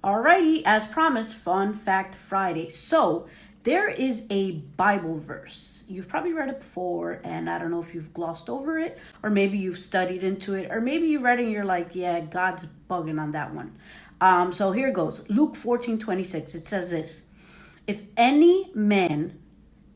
Alrighty, as promised, Fun Fact Friday. So, there is a Bible verse. You've probably read it before, and I don't know if you've glossed over it, or maybe you've studied into it, or maybe you read it and you're like, yeah, God's bugging on that one. So here goes. Luke 14:26. It says this: If any man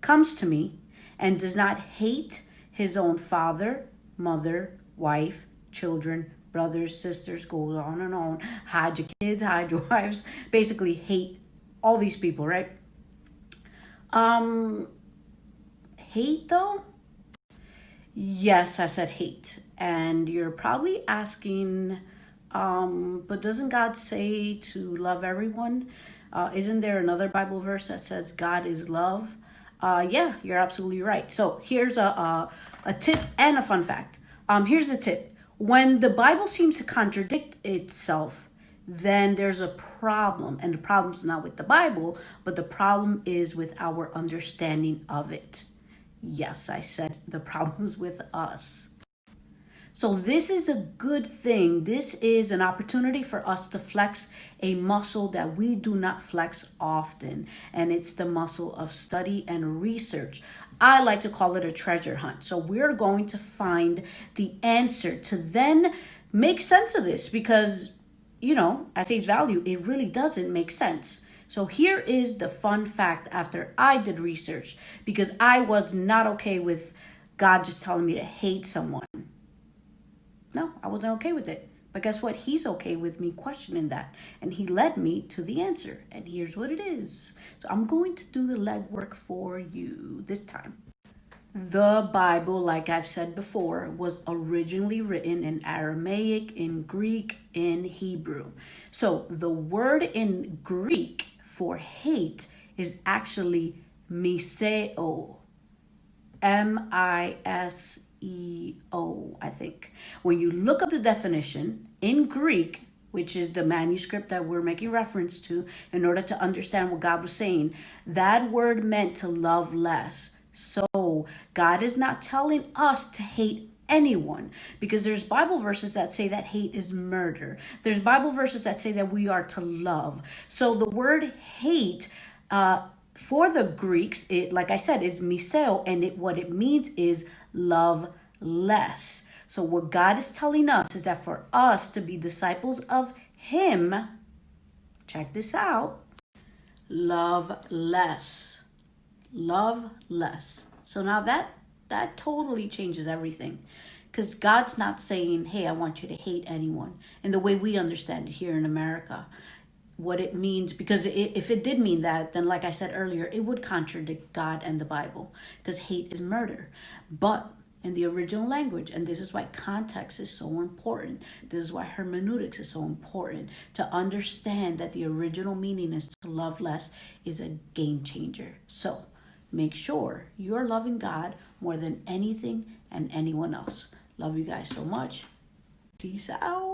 comes to me and does not hate his own father, mother, wife, children, brothers, sisters, goes on and on. Hide your kids, hide your wives. Basically, hate all these people, right? Hate though? Yes, I said hate. And you're probably asking, but doesn't God say to love everyone? Isn't there another Bible verse that says God is love? Yeah, you're absolutely right. So here's a tip and a fun fact. Here's the tip. When the Bible seems to contradict itself, then there's a problem. And the problem's not with the Bible, but the problem is with our understanding of it. Yes, I said the problem's with us. So this is a good thing. This is an opportunity for us to flex a muscle that we do not flex often. And it's the muscle of study and research. I like to call it a treasure hunt. So we're going to find the answer to then make sense of this because, at face value, it really doesn't make sense. So here is the fun fact after I did research because I was not okay with God just telling me to hate someone. No, I wasn't okay with it. But guess what? He's okay with me questioning that. And he led me to the answer. And here's what it is. So I'm going to do the legwork for you this time. The Bible, like I've said before, was originally written in Aramaic, in Greek, in Hebrew. So the word in Greek for hate is actually miseo. M-I-S-E-O, I think. When you look up the definition in Greek, which is the manuscript that we're making reference to in order to understand what God was saying, that word meant to love less. So God is not telling us to hate anyone because there's Bible verses that say that hate is murder. There's Bible verses that say that we are to love. So the word hate, for the Greeks, it, like I said, is miseo, and what it means is love less. So what God is telling us is that for us to be disciples of Him, check this out, love less. Love less. So now that totally changes everything. Because God's not saying, hey, I want you to hate anyone in the way we understand it here in America. What it means, because if it did mean that, then like I said earlier, it would contradict God and the Bible because hate is murder. But in the original language, and this is why context is so important, this is why hermeneutics is so important, to understand that the original meaning is to love less is a game changer. So make sure you're loving God more than anything and anyone else. Love you guys so much. Peace out.